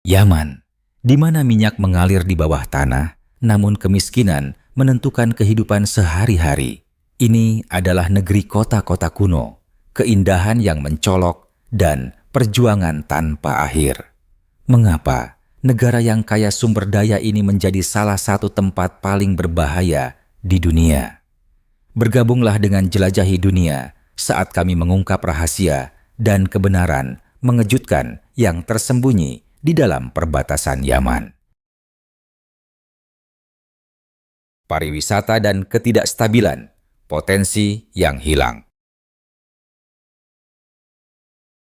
Yaman, di mana minyak mengalir di bawah tanah, namun kemiskinan menentukan kehidupan sehari-hari. Ini adalah negeri kota-kota kuno, keindahan yang mencolok, dan perjuangan tanpa akhir. Mengapa negara yang kaya sumber daya ini menjadi salah satu tempat paling berbahaya di dunia? Bergabunglah dengan Jelajahi Dunia saat kami mengungkap rahasia dan kebenaran mengejutkan yang tersembunyi di dalam perbatasan Yaman. Pariwisata dan ketidakstabilan, potensi yang hilang.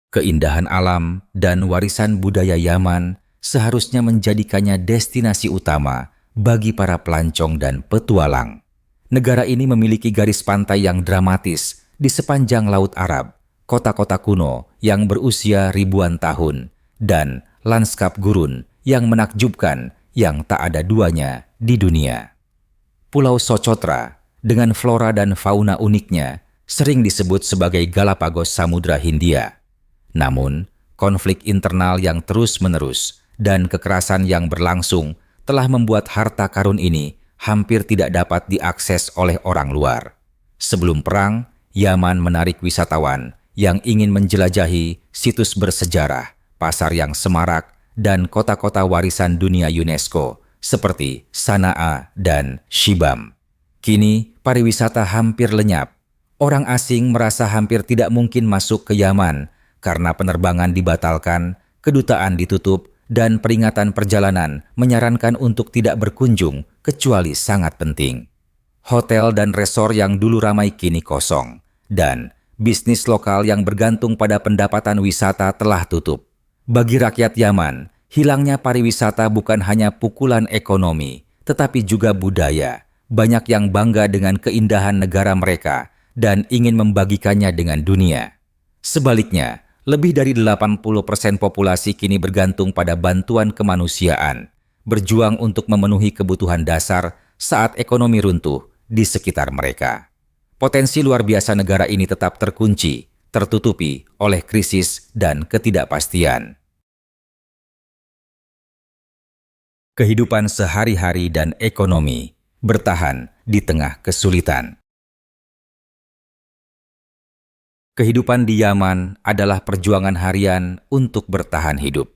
Keindahan alam dan warisan budaya Yaman seharusnya menjadikannya destinasi utama bagi para pelancong dan petualang. Negara ini memiliki garis pantai yang dramatis di sepanjang Laut Arab, kota-kota kuno yang berusia ribuan tahun, dan lanskap gurun yang menakjubkan yang tak ada duanya di dunia. Pulau Socotra dengan flora dan fauna uniknya sering disebut sebagai Galapagos Samudra Hindia. Namun, konflik internal yang terus-menerus dan kekerasan yang berlangsung telah membuat harta karun ini hampir tidak dapat diakses oleh orang luar. Sebelum perang, Yaman menarik wisatawan yang ingin menjelajahi situs bersejarah, pasar yang semarak, dan kota-kota warisan dunia UNESCO seperti Sanaa dan Shibam. Kini, pariwisata hampir lenyap. Orang asing merasa hampir tidak mungkin masuk ke Yaman karena penerbangan dibatalkan, kedutaan ditutup, dan peringatan perjalanan menyarankan untuk tidak berkunjung kecuali sangat penting. Hotel dan resor yang dulu ramai kini kosong, dan bisnis lokal yang bergantung pada pendapatan wisata telah tutup. Bagi rakyat Yaman, hilangnya pariwisata bukan hanya pukulan ekonomi, tetapi juga budaya. Banyak yang bangga dengan keindahan negara mereka dan ingin membagikannya dengan dunia. Sebaliknya, lebih dari 80% populasi kini bergantung pada bantuan kemanusiaan, berjuang untuk memenuhi kebutuhan dasar saat ekonomi runtuh di sekitar mereka. Potensi luar biasa negara ini tetap terkunci, tertutupi oleh krisis dan ketidakpastian. Kehidupan sehari-hari dan ekonomi bertahan di tengah kesulitan. Kehidupan di Yaman adalah perjuangan harian untuk bertahan hidup.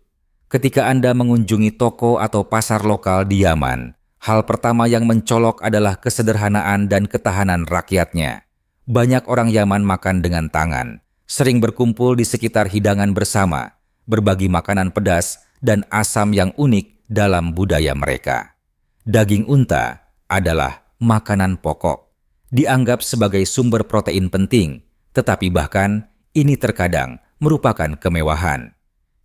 Ketika Anda mengunjungi toko atau pasar lokal di Yaman, hal pertama yang mencolok adalah kesederhanaan dan ketahanan rakyatnya. Banyak orang Yaman makan dengan tangan, sering berkumpul di sekitar hidangan bersama, berbagi makanan pedas dan asam yang unik dalam budaya mereka. Daging unta adalah makanan pokok, dianggap sebagai sumber protein penting, tetapi bahkan ini terkadang merupakan kemewahan.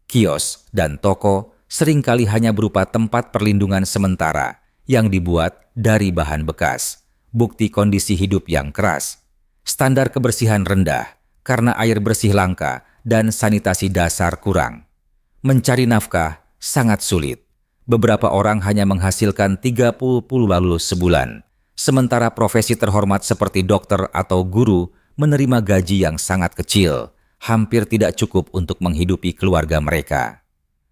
Kios dan toko seringkali hanya berupa tempat perlindungan sementara yang dibuat dari bahan bekas, bukti kondisi hidup yang keras. Standar kebersihan rendah karena air bersih langka dan sanitasi dasar kurang. Mencari nafkah sangat sulit. Beberapa orang hanya menghasilkan 30 lalu sebulan, sementara profesi terhormat seperti dokter atau guru menerima gaji yang sangat kecil, hampir tidak cukup untuk menghidupi keluarga mereka.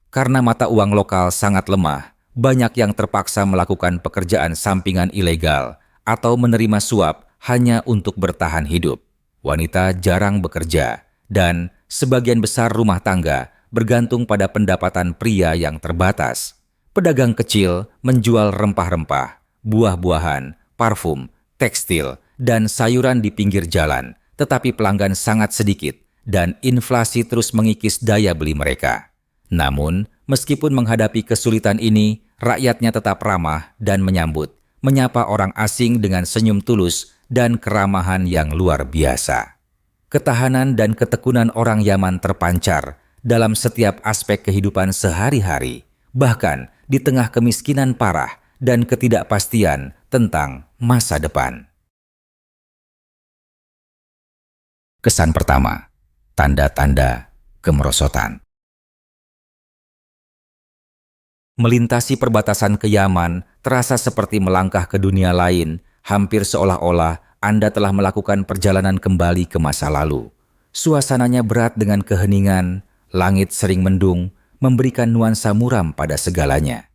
Karena mata uang lokal sangat lemah, banyak yang terpaksa melakukan pekerjaan sampingan ilegal atau menerima suap hanya untuk bertahan hidup. Wanita jarang bekerja, dan sebagian besar rumah tangga bergantung pada pendapatan pria yang terbatas. Pedagang kecil menjual rempah-rempah, buah-buahan, parfum, tekstil, dan sayuran di pinggir jalan, tetapi pelanggan sangat sedikit dan inflasi terus mengikis daya beli mereka. Namun, meskipun menghadapi kesulitan ini, rakyatnya tetap ramah dan menyapa orang asing dengan senyum tulus dan keramahan yang luar biasa. Ketahanan dan ketekunan orang Yaman terpancar dalam setiap aspek kehidupan sehari-hari, bahkan di tengah kemiskinan parah dan ketidakpastian tentang masa depan. Kesan pertama, tanda-tanda kemerosotan. Melintasi perbatasan ke Yaman terasa seperti melangkah ke dunia lain, hampir seolah-olah Anda telah melakukan perjalanan kembali ke masa lalu. Suasananya berat dengan keheningan, langit sering mendung, memberikan nuansa muram pada segalanya.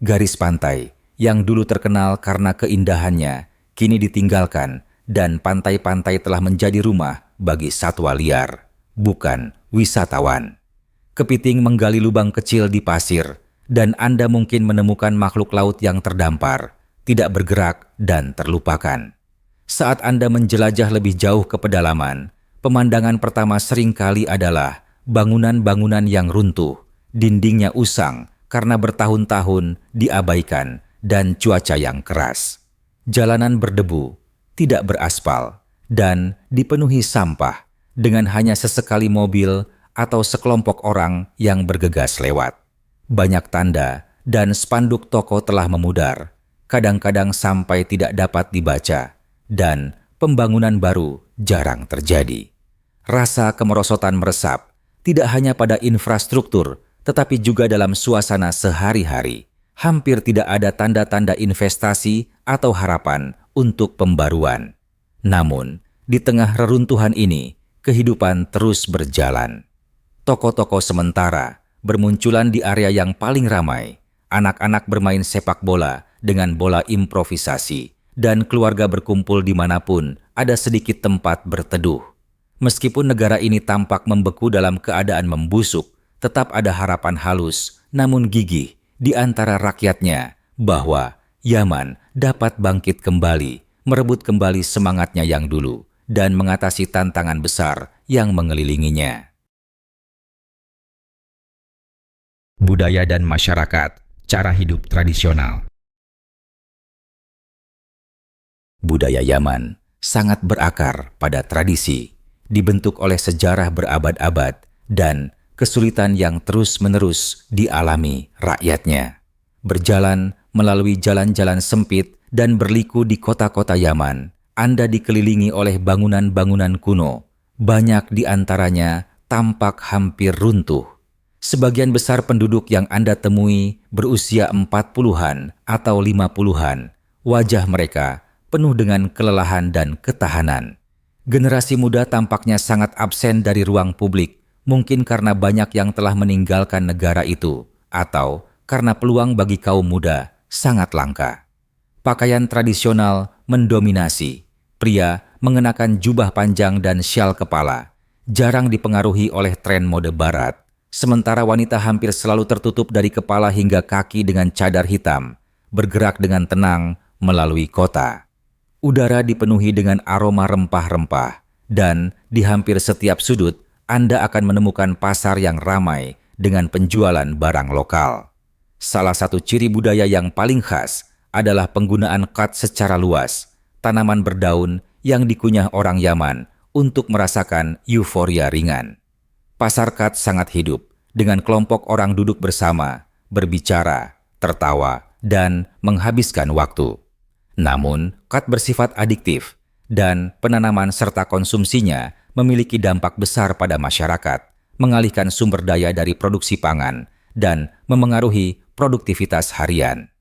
Garis pantai yang dulu terkenal karena keindahannya kini ditinggalkan dan pantai-pantai telah menjadi rumah bagi satwa liar, bukan wisatawan. Kepiting menggali lubang kecil di pasir dan Anda mungkin menemukan makhluk laut yang terdampar, tidak bergerak dan terlupakan. Saat Anda menjelajah lebih jauh ke pedalaman, pemandangan pertama seringkali adalah bangunan-bangunan yang runtuh, dindingnya usang karena bertahun-tahun diabaikan dan cuaca yang keras. Jalanan berdebu, tidak beraspal, dan dipenuhi sampah dengan hanya sesekali mobil atau sekelompok orang yang bergegas lewat. Banyak tanda dan spanduk toko telah memudar, kadang-kadang sampai tidak dapat dibaca, dan pembangunan baru jarang terjadi. Rasa kemerosotan meresap tidak hanya pada infrastruktur, tetapi juga dalam suasana sehari-hari. Hampir tidak ada tanda-tanda investasi atau harapan untuk pembaruan. Namun, di tengah reruntuhan ini, kehidupan terus berjalan. Toko-toko sementara bermunculan di area yang paling ramai. Anak-anak bermain sepak bola dengan bola improvisasi, dan keluarga berkumpul dimanapun ada sedikit tempat berteduh. Meskipun negara ini tampak membeku dalam keadaan membusuk, tetap ada harapan halus namun gigih di antara rakyatnya bahwa Yaman dapat bangkit kembali, merebut kembali semangatnya yang dulu, dan mengatasi tantangan besar yang mengelilinginya. Budaya dan masyarakat, cara hidup tradisional. Budaya Yaman sangat berakar pada tradisi, dibentuk oleh sejarah berabad-abad dan kesulitan yang terus-menerus dialami rakyatnya. Berjalan melalui jalan-jalan sempit dan berliku di kota-kota Yaman, Anda dikelilingi oleh bangunan-bangunan kuno. Banyak di antaranya tampak hampir runtuh. Sebagian besar penduduk yang Anda temui berusia 40-an atau 50-an. Wajah mereka penuh dengan kelelahan dan ketahanan. Generasi muda tampaknya sangat absen dari ruang publik, mungkin karena banyak yang telah meninggalkan negara itu, atau karena peluang bagi kaum muda sangat langka. Pakaian tradisional mendominasi. Pria mengenakan jubah panjang dan syal kepala, jarang dipengaruhi oleh tren mode barat. Sementara wanita hampir selalu tertutup dari kepala hingga kaki dengan cadar hitam, bergerak dengan tenang melalui kota. Udara dipenuhi dengan aroma rempah-rempah, dan di hampir setiap sudut Anda akan menemukan pasar yang ramai dengan penjualan barang lokal. Salah satu ciri budaya yang paling khas adalah penggunaan khat secara luas, tanaman berdaun yang dikunyah orang Yaman untuk merasakan euforia ringan. Pasar khat sangat hidup, dengan kelompok orang duduk bersama, berbicara, tertawa, dan menghabiskan waktu. Namun, khat bersifat adiktif, dan penanaman serta konsumsinya memiliki dampak besar pada masyarakat, mengalihkan sumber daya dari produksi pangan, dan memengaruhi produktivitas harian.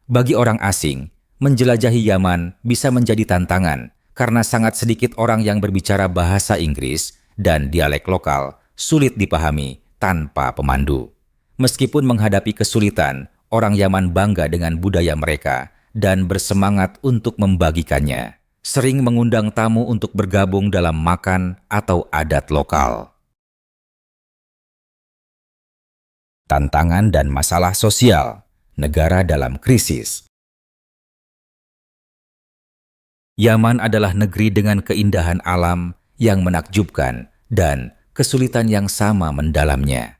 Bagi orang asing, menjelajahi Yaman bisa menjadi tantangan karena sangat sedikit orang yang berbicara bahasa Inggris dan dialek lokal sulit dipahami tanpa pemandu. Meskipun menghadapi kesulitan, orang Yaman bangga dengan budaya mereka dan bersemangat untuk membagikannya. Sering mengundang tamu untuk bergabung dalam makan atau adat lokal. Tantangan dan masalah sosial, negara dalam krisis. Yaman adalah negeri dengan keindahan alam yang menakjubkan dan kesulitan yang sama mendalamnya.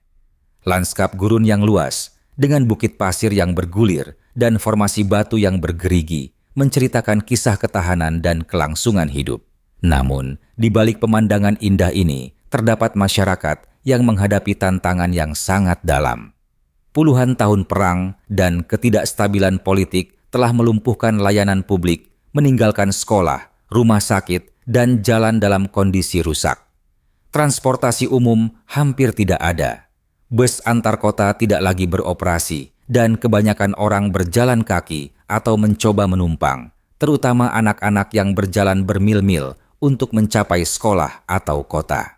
Lanskap gurun yang luas, dengan bukit pasir yang bergulir dan formasi batu yang bergerigi, menceritakan kisah ketahanan dan kelangsungan hidup. Namun, di balik pemandangan indah ini, terdapat masyarakat yang menghadapi tantangan yang sangat dalam. Puluhan tahun perang dan ketidakstabilan politik telah melumpuhkan layanan publik, meninggalkan sekolah, rumah sakit, dan jalan dalam kondisi rusak. Transportasi umum hampir tidak ada. Bus antar kota tidak lagi beroperasi, dan kebanyakan orang berjalan kaki atau mencoba menumpang, terutama anak-anak yang berjalan bermil-mil untuk mencapai sekolah atau kota.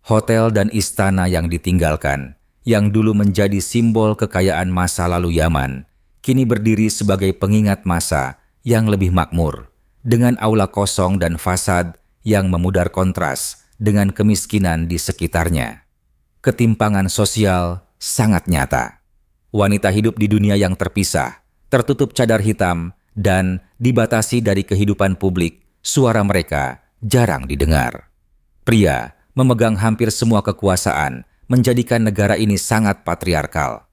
Hotel dan istana yang ditinggalkan, yang dulu menjadi simbol kekayaan masa lalu Yaman, kini berdiri sebagai pengingat masa yang lebih makmur, dengan aula kosong dan fasad yang memudar kontras dengan kemiskinan di sekitarnya. Ketimpangan sosial sangat nyata. Wanita hidup di dunia yang terpisah, tertutup cadar hitam, dan dibatasi dari kehidupan publik. Suara mereka jarang didengar. Pria memegang hampir semua kekuasaan, menjadikan negara ini sangat patriarkal.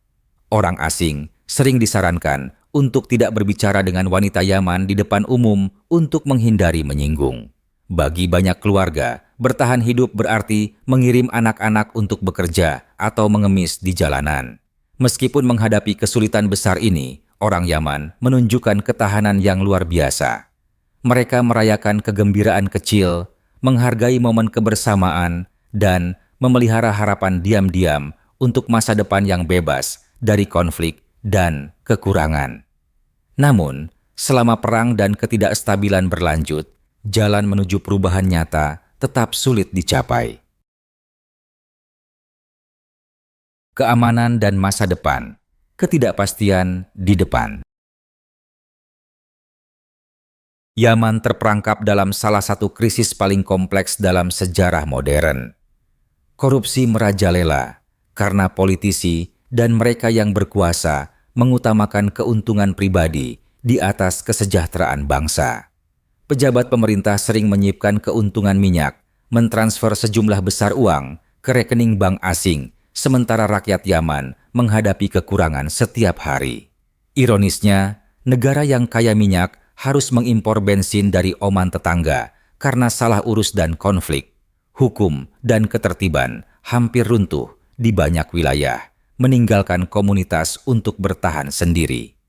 Orang asing sering disarankan untuk tidak berbicara dengan wanita Yaman di depan umum untuk menghindari menyinggung. Bagi banyak keluarga, bertahan hidup berarti mengirim anak-anak untuk bekerja atau mengemis di jalanan. Meskipun menghadapi kesulitan besar ini, orang Yaman menunjukkan ketahanan yang luar biasa. Mereka merayakan kegembiraan kecil, menghargai momen kebersamaan, dan memelihara harapan diam-diam untuk masa depan yang bebas dari konflik dan kekurangan. Namun, selama perang dan ketidakstabilan berlanjut, jalan menuju perubahan nyata tetap sulit dicapai. Keamanan dan masa depan, ketidakpastian di depan. Yaman terperangkap dalam salah satu krisis paling kompleks dalam sejarah modern. Korupsi merajalela karena politisi dan mereka yang berkuasa mengutamakan keuntungan pribadi di atas kesejahteraan bangsa. Pejabat pemerintah sering menyipkan keuntungan minyak, mentransfer sejumlah besar uang ke rekening bank asing, sementara rakyat Yaman menghadapi kekurangan setiap hari. Ironisnya, negara yang kaya minyak harus mengimpor bensin dari Oman tetangga karena salah urus dan konflik. Hukum dan ketertiban hampir runtuh di banyak wilayah, meninggalkan komunitas untuk bertahan sendiri.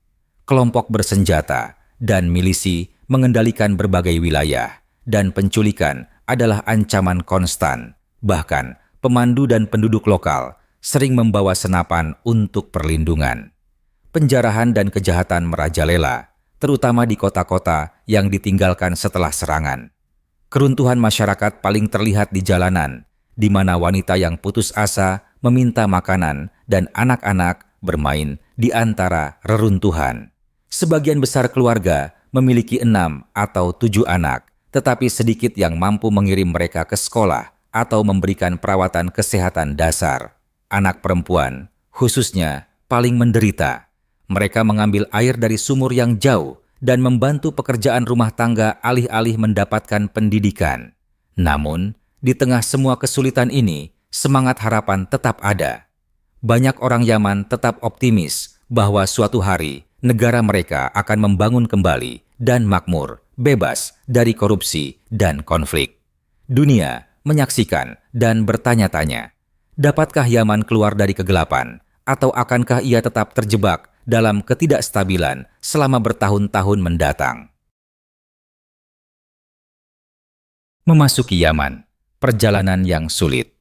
Kelompok bersenjata dan milisi mengendalikan berbagai wilayah, dan penculikan adalah ancaman konstan. Bahkan, pemandu dan penduduk lokal sering membawa senapan untuk perlindungan. Penjarahan dan kejahatan merajalela, terutama di kota-kota yang ditinggalkan setelah serangan. Keruntuhan masyarakat paling terlihat di jalanan, di mana wanita yang putus asa meminta makanan dan anak-anak bermain di antara reruntuhan. Sebagian besar keluarga memiliki 6 atau 7 anak, tetapi sedikit yang mampu mengirim mereka ke sekolah atau memberikan perawatan kesehatan dasar. Anak perempuan, khususnya, paling menderita. Mereka mengambil air dari sumur yang jauh dan membantu pekerjaan rumah tangga alih-alih mendapatkan pendidikan. Namun, di tengah semua kesulitan ini, semangat harapan tetap ada. Banyak orang Yaman tetap optimis bahwa suatu hari negara mereka akan membangun kembali dan makmur, bebas dari korupsi dan konflik. Dunia menyaksikan dan bertanya-tanya, dapatkah Yaman keluar dari kegelapan, atau akankah ia tetap terjebak dalam ketidakstabilan selama bertahun-tahun mendatang? Memasuki Yaman, perjalanan yang sulit.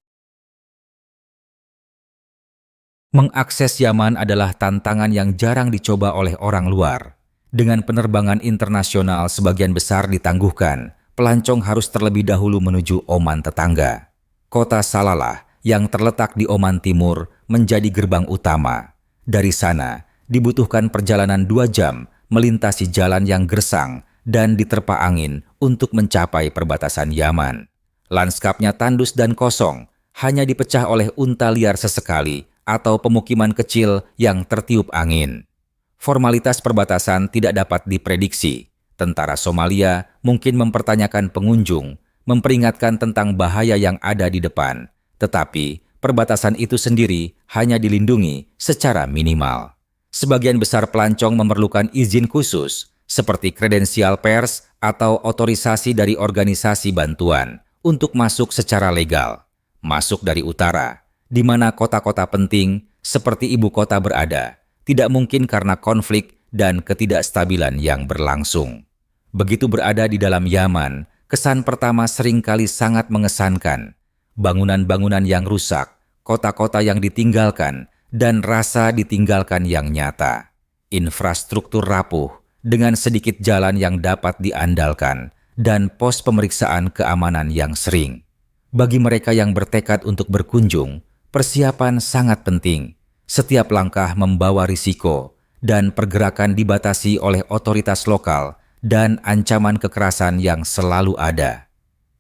Mengakses Yaman adalah tantangan yang jarang dicoba oleh orang luar. Dengan penerbangan internasional sebagian besar ditangguhkan, pelancong harus terlebih dahulu menuju Oman tetangga. Kota Salalah yang terletak di Oman Timur menjadi gerbang utama. Dari sana, dibutuhkan perjalanan 2 jam melintasi jalan yang gersang dan diterpa angin untuk mencapai perbatasan Yaman. Lanskapnya tandus dan kosong, hanya dipecah oleh unta liar sesekali atau pemukiman kecil yang tertiup angin. Formalitas perbatasan tidak dapat diprediksi. Tentara Somalia mungkin mempertanyakan pengunjung, memperingatkan tentang bahaya yang ada di depan, tetapi perbatasan itu sendiri hanya dilindungi secara minimal. Sebagian besar pelancong memerlukan izin khusus, seperti kredensial pers atau otorisasi dari organisasi bantuan, untuk masuk secara legal. Masuk dari utara, di mana kota-kota penting seperti ibu kota berada, tidak mungkin karena konflik dan ketidakstabilan yang berlangsung. Begitu berada di dalam Yaman, kesan pertama seringkali sangat mengesankan. Bangunan-bangunan yang rusak, kota-kota yang ditinggalkan, dan rasa ditinggalkan yang nyata. Infrastruktur rapuh, dengan sedikit jalan yang dapat diandalkan, dan pos pemeriksaan keamanan yang sering. Bagi mereka yang bertekad untuk berkunjung, Persiapan sangat penting. Setiap langkah membawa risiko, dan pergerakan dibatasi oleh otoritas lokal dan ancaman kekerasan yang selalu ada.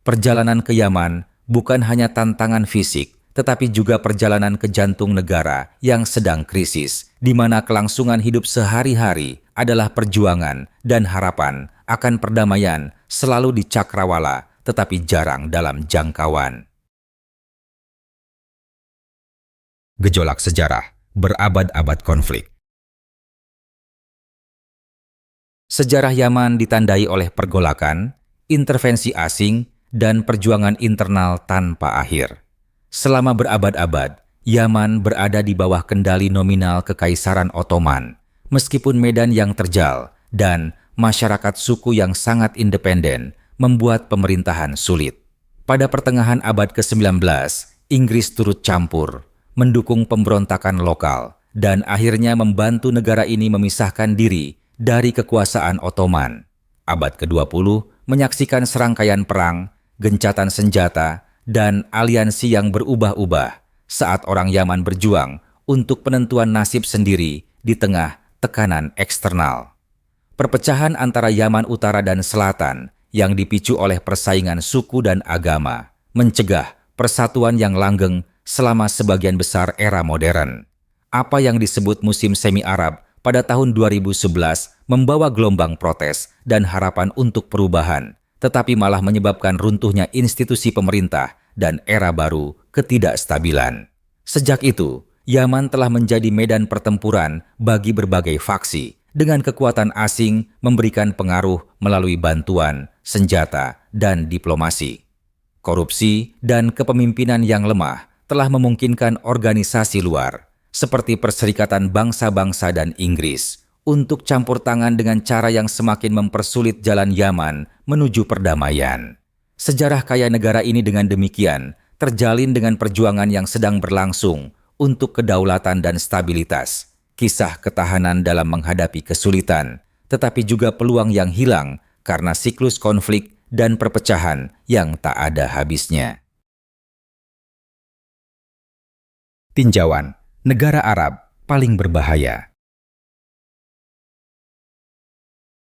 Perjalanan ke Yaman bukan hanya tantangan fisik, tetapi juga perjalanan ke jantung negara yang sedang krisis, di mana kelangsungan hidup sehari-hari adalah perjuangan dan harapan akan perdamaian selalu di cakrawala, tetapi jarang dalam jangkauan. Gejolak sejarah, berabad-abad konflik. Sejarah Yaman ditandai oleh pergolakan, intervensi asing, dan perjuangan internal tanpa akhir. Selama berabad-abad, Yaman berada di bawah kendali nominal Kekaisaran Ottoman, meskipun medan yang terjal dan masyarakat suku yang sangat independen membuat pemerintahan sulit. Pada pertengahan abad ke-19, Inggris turut campur, mendukung pemberontakan lokal, dan akhirnya membantu negara ini memisahkan diri dari kekuasaan Ottoman. Abad ke-20 menyaksikan serangkaian perang, gencatan senjata, dan aliansi yang berubah-ubah saat orang Yaman berjuang untuk penentuan nasib sendiri di tengah tekanan eksternal. Perpecahan antara Yaman Utara dan Selatan yang dipicu oleh persaingan suku dan agama mencegah persatuan yang langgeng selama sebagian besar era modern. Apa yang disebut musim semi-Arab pada tahun 2011 membawa gelombang protes dan harapan untuk perubahan, tetapi malah menyebabkan runtuhnya institusi pemerintah dan era baru ketidakstabilan. Sejak itu, Yaman telah menjadi medan pertempuran bagi berbagai faksi, dengan kekuatan asing memberikan pengaruh melalui bantuan, senjata, dan diplomasi. Korupsi dan kepemimpinan yang lemah telah memungkinkan organisasi luar, seperti Perserikatan Bangsa-Bangsa dan Inggris, untuk campur tangan dengan cara yang semakin mempersulit jalan Yaman menuju perdamaian. Sejarah kaya negara ini dengan demikian terjalin dengan perjuangan yang sedang berlangsung untuk kedaulatan dan stabilitas, kisah ketahanan dalam menghadapi kesulitan, tetapi juga peluang yang hilang karena siklus konflik dan perpecahan yang tak ada habisnya. Tinjauan, negara Arab paling berbahaya.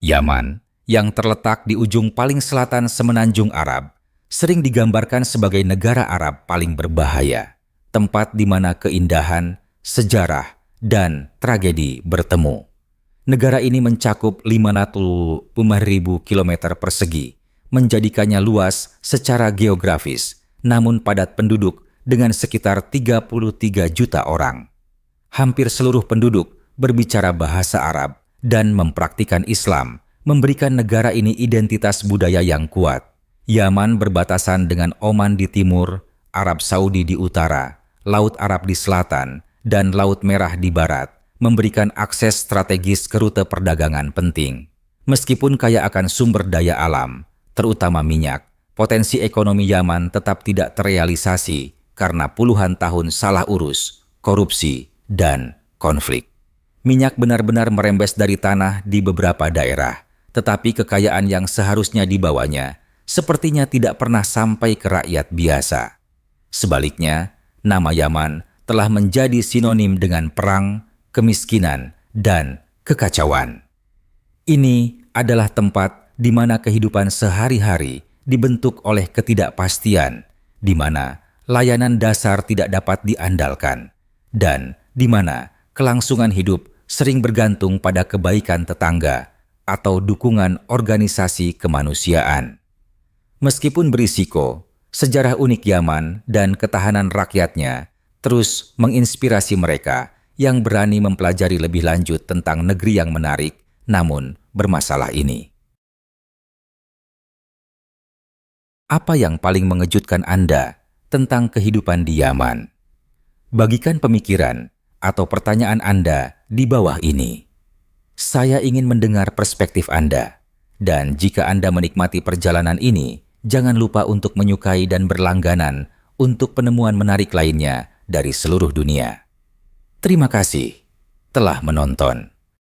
Yaman, yang terletak di ujung paling selatan semenanjung Arab, sering digambarkan sebagai negara Arab paling berbahaya, tempat di mana keindahan, sejarah, dan tragedi bertemu. Negara ini mencakup 505.000 km persegi, menjadikannya luas secara geografis, namun padat penduduk dengan sekitar 33 juta orang. Hampir seluruh penduduk berbicara bahasa Arab dan mempraktikkan Islam, memberikan negara ini identitas budaya yang kuat. Yaman berbatasan dengan Oman di timur, Arab Saudi di utara, Laut Arab di selatan, dan Laut Merah di barat, memberikan akses strategis ke rute perdagangan penting. Meskipun kaya akan sumber daya alam, terutama minyak, potensi ekonomi Yaman tetap tidak terrealisasi karena puluhan tahun salah urus, korupsi, dan konflik. Minyak benar-benar merembes dari tanah di beberapa daerah, tetapi kekayaan yang seharusnya dibawanya sepertinya tidak pernah sampai ke rakyat biasa. Sebaliknya, nama Yaman telah menjadi sinonim dengan perang, kemiskinan, dan kekacauan. Ini adalah tempat di mana kehidupan sehari-hari dibentuk oleh ketidakpastian, di mana layanan dasar tidak dapat diandalkan, dan di mana kelangsungan hidup sering bergantung pada kebaikan tetangga atau dukungan organisasi kemanusiaan. Meskipun berisiko, sejarah unik Yaman dan ketahanan rakyatnya terus menginspirasi mereka yang berani mempelajari lebih lanjut tentang negeri yang menarik namun bermasalah ini. Apa yang paling mengejutkan Anda tentang kehidupan di Yaman? Bagikan pemikiran atau pertanyaan Anda di bawah ini. Saya ingin mendengar perspektif Anda. Dan jika Anda menikmati perjalanan ini, jangan lupa untuk menyukai dan berlangganan untuk penemuan menarik lainnya dari seluruh dunia. Terima kasih telah menonton.